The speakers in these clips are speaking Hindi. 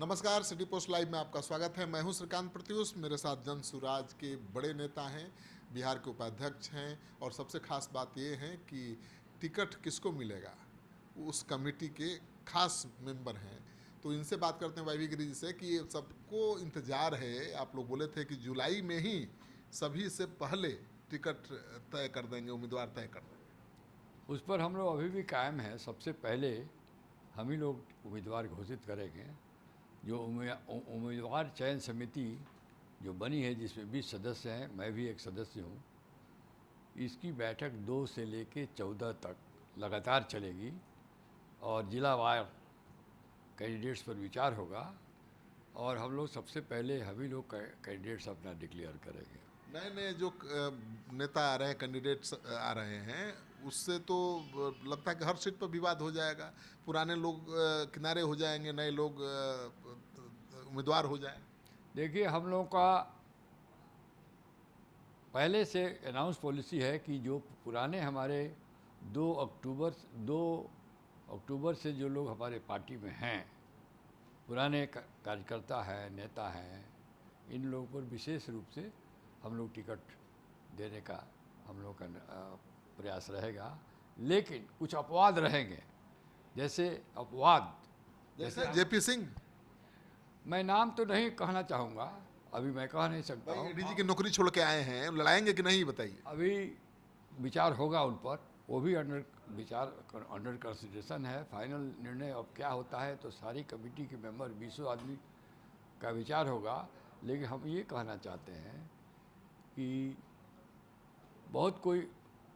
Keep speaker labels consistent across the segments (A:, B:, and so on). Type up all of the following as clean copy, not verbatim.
A: नमस्कार, सिटी पोस्ट लाइव में आपका स्वागत है। मैं हूं श्रीकांत प्रत्युष। मेरे साथ जन सुराज के बड़े नेता हैं, बिहार के उपाध्यक्ष हैं और सबसे खास बात ये है कि टिकट किसको मिलेगा उस कमेटी के खास मेंबर हैं। तो इनसे बात करते हैं वाईवी गिरी जी से कि ये सबको इंतज़ार है। आप लोग बोले थे कि जुलाई में ही सभी से पहले टिकट तय कर देंगे, उम्मीदवार तय कर देंगे।
B: उस पर हम लोग अभी भी कायम हैं। सबसे पहले हम ही लोग उम्मीदवार घोषित करेंगे। जो उम्मीदवार चयन समिति जो बनी है, जिसमें 20 सदस्य हैं, मैं भी एक सदस्य हूँ, इसकी बैठक 2 से लेकर 14 तक लगातार चलेगी और जिलावार कैंडिडेट्स पर विचार होगा और हम लोग सबसे पहले हम ही लोग कैंडिडेट्स अपना डिक्लेयर करेंगे।
A: नए नए जो नेता आ रहे हैं, कैंडिडेट्स आ रहे हैं, उससे तो लगता है कि हर सीट पर विवाद हो जाएगा। पुराने लोग किनारे हो जाएंगे, नए लोग उम्मीदवार हो जाए।
B: देखिए, हम लोगों का पहले से अनाउंस पॉलिसी है कि जो पुराने हमारे 2 अक्टूबर से जो लोग हमारे पार्टी में हैं, पुराने कार्यकर्ता हैं, नेता हैं, इन लोगों पर विशेष रूप से हम लोग टिकट देने का हम लोग का प्रयास रहेगा। लेकिन कुछ अपवाद रहेंगे। जैसे अपवाद,
A: जैसे जेपी सिंह।
B: मैं नाम तो नहीं कहना चाहूँगा, अभी मैं कह नहीं सकता हूँ।
A: एडीजी की नौकरी छोड़ के आए हैं, लड़ाएंगे कि नहीं बताइए।
B: अभी विचार होगा उन पर, वो भी अंडर कंसिडरेशन है। फाइनल निर्णय अब क्या होता है तो सारी कमेटी के मेंबर 20 आदमी का विचार होगा। लेकिन हम ये कहना चाहते हैं कि बहुत कोई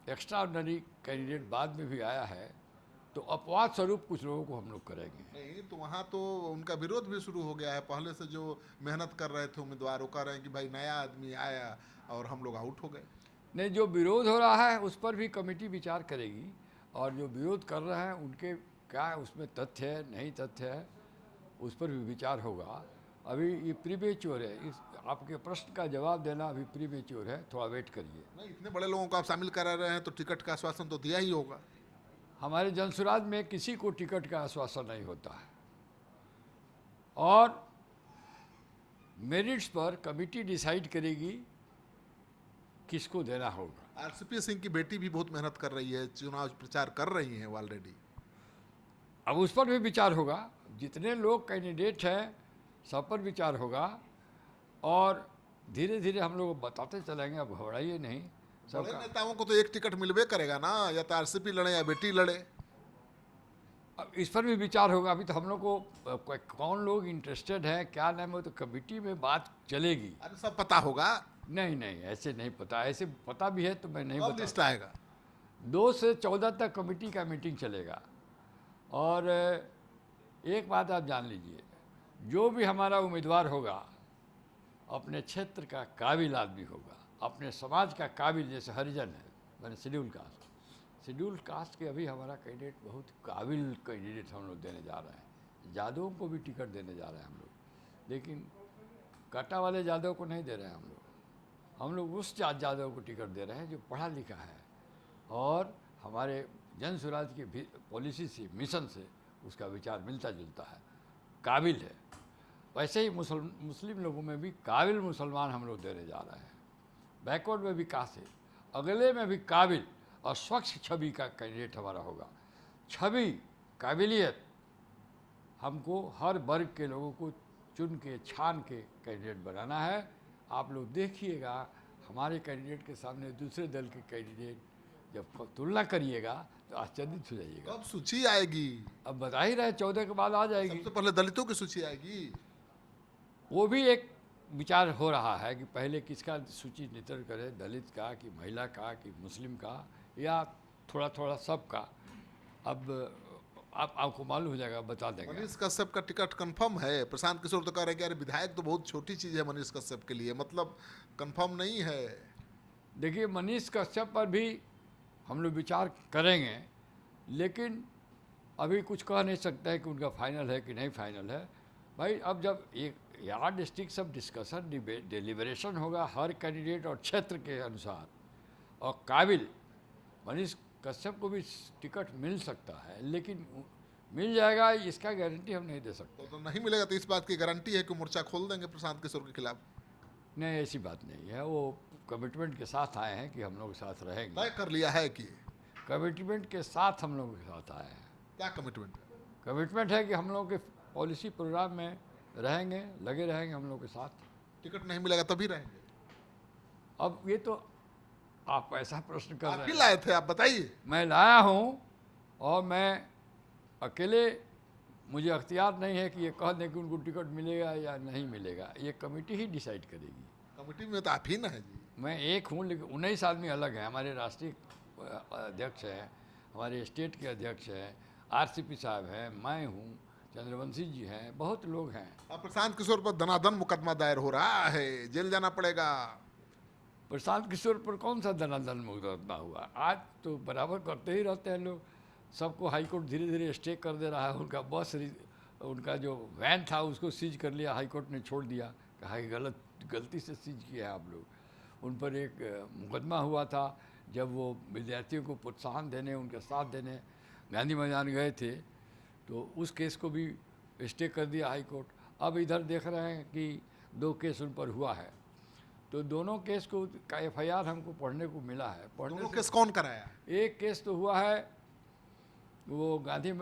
B: एक्स्ट्राऑर्डिनरी कैंडिडेट बाद में भी आया है, तो अपवाद स्वरूप कुछ लोगों को हम लोग करेंगे।
A: नहीं तो वहाँ तो उनका विरोध भी शुरू हो गया है। पहले से जो मेहनत कर रहे थे उम्मीदवार, वो कह रहे हैं कि भाई नया आदमी आया और हम लोग आउट हो गए।
B: नहीं, जो विरोध हो रहा है उस पर भी कमेटी विचार करेगी और जो विरोध कर रहे हैं उनके क्या उसमें तथ्य है, नहीं तथ्य है, उस पर भी विचार होगा। अभी ये प्रीमेच्योर है, इस आपके प्रश्न का जवाब देना अभी प्रीमेच्योर है, थोड़ा वेट करिए।
A: नहीं, इतने बड़े लोगों को आप शामिल करा रहे हैं तो टिकट का आश्वासन तो दिया ही होगा।
B: हमारे जनसुराज में किसी को टिकट का आश्वासन नहीं होता है और मेरिट्स पर कमेटी डिसाइड करेगी किसको देना होगा।
A: आरसीपी सिंह की बेटी भी बहुत मेहनत कर रही है, चुनाव प्रचार कर रही हैं ऑलरेडी।
B: अब उस पर भी विचार होगा। जितने लोग कैंडिडेट हैं सब पर विचार होगा और धीरे धीरे हम लोग बताते चलेंगे। अब घबराइए नहीं।
A: बड़े नेताओं को तो एक टिकट मिलबे करेगा ना, या तो आरसीपी लड़े या बेटी लड़े।
B: अब इस पर भी विचार होगा। अभी तो हम लोग को कौन लोग इंटरेस्टेड है क्या नहीं, वो तो कमेटी में बात चलेगी।
A: अरे सब पता होगा।
B: नहीं नहीं, ऐसे नहीं पता। ऐसे पता भी है तो मैं नहीं
A: कब लिस्ट
B: बता।
A: आएगा?
B: 2 से 14 तक कमेटी का मीटिंग चलेगा और एक बात आप जान लीजिए, जो भी हमारा उम्मीदवार होगा अपने क्षेत्र का काबिल आदमी होगा, अपने समाज का काबिल। जैसे हरिजन है, मैंने शेड्यूल कास्ट के अभी हमारा कैंडिडेट बहुत काबिल कैंडिडेट हम लोग देने जा रहे हैं। यादवों को भी टिकट देने जा रहे हैं हम लोग, लेकिन काटा वाले यादव को नहीं दे रहे हैं हम लोग उस यादव को टिकट दे रहे हैं जो पढ़ा लिखा है और हमारे जन स्वराज की पॉलिसी से, मिशन से उसका विचार मिलता जुलता है, काबिल है। वैसे ही मुस्लिम लोगों में भी काबिल मुसलमान हम लोग देने जा रहे हैं। बैकवर्ड में भी कासे, अगले में भी काबिल और स्वच्छ छवि का कैंडिडेट हमारा होगा। छवि, काबिलियत, हमको हर वर्ग के लोगों को चुन के छान के कैंडिडेट बनाना है। आप लोग देखिएगा हमारे कैंडिडेट के सामने दूसरे दल के कैंडिडेट जब तुलना करिएगा तो आश्चर्यित हो जाइएगा।
A: कब सूची आएगी?
B: अब बता ही रहे 14 के बाद आ जाएगी।
A: सबसे पहले दलितों की सूची आएगी।
B: वो भी एक विचार हो रहा है कि पहले किसका सूची निर्धारित करें, दलित का कि महिला का कि मुस्लिम का या थोड़ा थोड़ा सब का। अब आपको मालूम हो जाएगा, बता देंगे।
A: मनीष कश्यप का टिकट कंफर्म है? प्रशांत किशोर तो कह रहे हैं कि अरे विधायक तो बहुत छोटी चीज़ है मनीष कश्यप के लिए, मतलब कंफर्म नहीं है।
B: देखिए, मनीष कश्यप पर भी हम लोग विचार करेंगे, लेकिन अभी कुछ कह नहीं सकते हैं कि उनका फाइनल है कि नहीं फाइनल है। भाई, अब जब एक यार डिस्ट्रिक्ट सब डिस्कशन डिलीबरेशन होगा हर कैंडिडेट और क्षेत्र के अनुसार, और काबिल मनीष कश्यप को भी टिकट मिल सकता है, लेकिन मिल जाएगा, इसका गारंटी हम नहीं दे सकते।
A: तो नहीं मिलेगा तो इस बात की गारंटी है कि मोर्चा खोल देंगे प्रशांत किशोर के खिलाफ?
B: नहीं, ऐसी बात नहीं है। वो कमिटमेंट के साथ आए हैं कि हम लोग साथ रहेंगे।
A: तय कर लिया है कि?
B: कमिटमेंट के साथ हम लोग के साथ आए हैं।
A: क्या कमिटमेंट है?
B: कमिटमेंट है कि हम लोग के पॉलिसी प्रोग्राम में रहेंगे, लगे रहेंगे हम लोग के साथ।
A: टिकट नहीं मिलेगा तभी रहेंगे?
B: अब ये तो आप ऐसा प्रश्न कर
A: आप
B: रहे
A: ही
B: हैं।
A: लाए थे, आप बताइए।
B: मैं लाया हूँ और मैं अकेले, मुझे अख्तियार नहीं है कि ये कह दें कि उनको टिकट मिलेगा या नहीं मिलेगा। ये कमेटी ही डिसाइड करेगी।
A: कमेटी में तो आप ही ना है जी।
B: मैं एक हूँ, लेकिन 19 आदमी अलग हैं। हमारे राष्ट्रीय अध्यक्ष हैं, हमारे स्टेट के अध्यक्ष हैं, आरसीपी साहब हैं, मैं हूँ, चंद्रवंशी जी हैं, बहुत लोग हैं।
A: अब प्रशांत किशोर पर धनाधन मुकदमा दायर हो रहा है, जेल जाना पड़ेगा।
B: प्रशांत किशोर पर कौन सा धनाधन मुकदमा हुआ? आज तो बराबर करते ही रहते हैं लोग। सबको हाईकोर्ट धीरे धीरे स्टे कर दे रहा है। उनका उनका जो वैन था उसको सीज कर लिया, हाईकोर्ट ने छोड़ दिया, कहा कि गलती से सीज किया है आप लोग। उन पर एक मुकदमा हुआ था जब वो विद्यार्थियों को प्रोत्साहन देने, उनके साथ देने गांधी मैदान गए थे, तो उस केस को भी स्टे कर दिया हाईकोर्ट। अब इधर देख रहे हैं कि 2 केस उन पर हुआ है, तो दोनों केस को का एफआईआर हमको पढ़ने को मिला है।
A: दोनों केस कौन कराया?
B: एक केस तो हुआ है, वो गांधी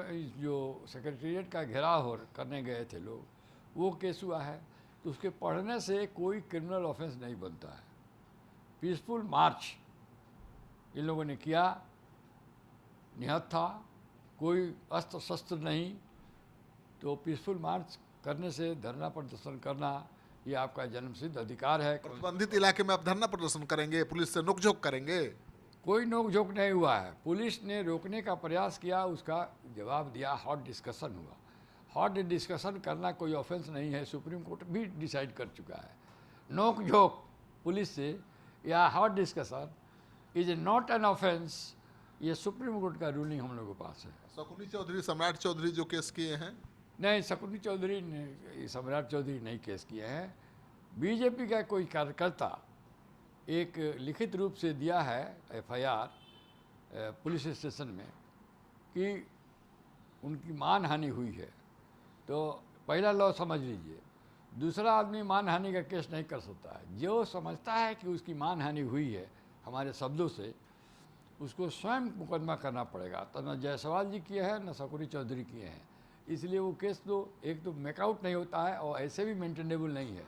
B: जो सेक्रेटेरिएट का घेराव करने गए थे लोग, वो केस हुआ है। तो उसके पढ़ने से कोई क्रिमिनल ऑफेंस नहीं बनता है। पीसफुल मार्च इन लोगों ने किया, निहत्था था, कोई अस्त्र शस्त्र नहीं। तो पीसफुल मार्च करने से, धरना प्रदर्शन करना, ये आपका जन्मसिद्ध अधिकार है।
A: प्रतिबंधित इलाके में आप धरना प्रदर्शन करेंगे, पुलिस से नोकझोंक करेंगे?
B: कोई नोकझोंक नहीं हुआ है। पुलिस ने रोकने का प्रयास किया, उसका जवाब दिया, हॉट डिस्कशन हुआ। हॉट डिस्कशन करना कोई ऑफेंस नहीं है, सुप्रीम कोर्ट भी डिसाइड कर चुका है। नोकझोंक पुलिस से या hot discussion is not an offence, ये सुप्रीम कोर्ट का रूलिंग हम लोगों के पास है।
A: शकुनी चौधरी, सम्राट चौधरी जो केस किए हैं?
B: नहीं, शकुनी चौधरी ने, सम्राट चौधरी नहीं केस किए हैं। बीजेपी का कोई कार्यकर्ता एक लिखित रूप से दिया है एफआईआर पुलिस स्टेशन में कि उनकी मानहानि हुई है। तो पहला लॉ समझ लीजिए, दूसरा आदमी मानहानि का केस नहीं कर सकता है। जो समझता है कि उसकी मानहानि हुई है हमारे शब्दों से, उसको स्वयं मुकदमा करना पड़ेगा। तो न जायसवाल जी किए हैं, न शकुनी चौधरी किए हैं। इसलिए वो केस तो एक तो मेकआउट नहीं होता है और ऐसे भी मेंटेनेबल नहीं है।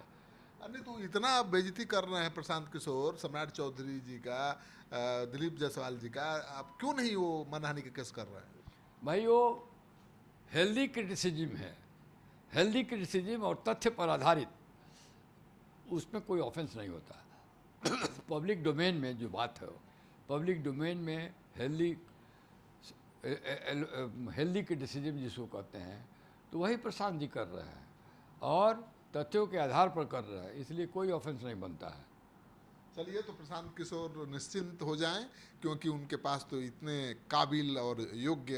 A: नहीं तो इतना आप बेइज्जती कर रहे हैं प्रशांत किशोर, सम्राट चौधरी जी का, दिलीप जायसवाल जी का, आप क्यों नहीं वो मानहानि का केस कर रहे हैं?
B: भाई वो हेल्दी क्रिटिसिज्म है, हेल्दी क्रिटिसिज्म और तथ्य पर आधारित, उसमें कोई ऑफेंस नहीं होता। पब्लिक डोमेन में जो बात है, पब्लिक डोमेन में हेल्दी क्रिटिसिज्म जिसको कहते हैं, तो वही प्रशांत जी कर रहे हैं और तथ्यों के आधार पर कर रहे हैं, इसलिए कोई ऑफेंस नहीं बनता है।
A: चलिए, तो प्रशांत किशोर निश्चिंत हो जाएं, क्योंकि उनके पास तो इतने काबिल और योग्य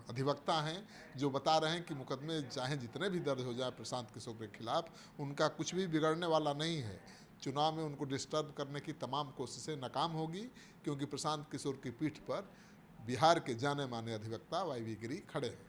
A: अधिवक्ता हैं जो बता रहे हैं कि मुकदमे चाहे जितने भी दर्ज हो जाए प्रशांत किशोर के खिलाफ, उनका कुछ भी बिगड़ने वाला नहीं है। चुनाव में उनको डिस्टर्ब करने की तमाम कोशिशें नाकाम होगी, क्योंकि प्रशांत किशोर की पीठ पर बिहार के जाने माने अधिवक्ता वाई वी गिरी खड़े हैं।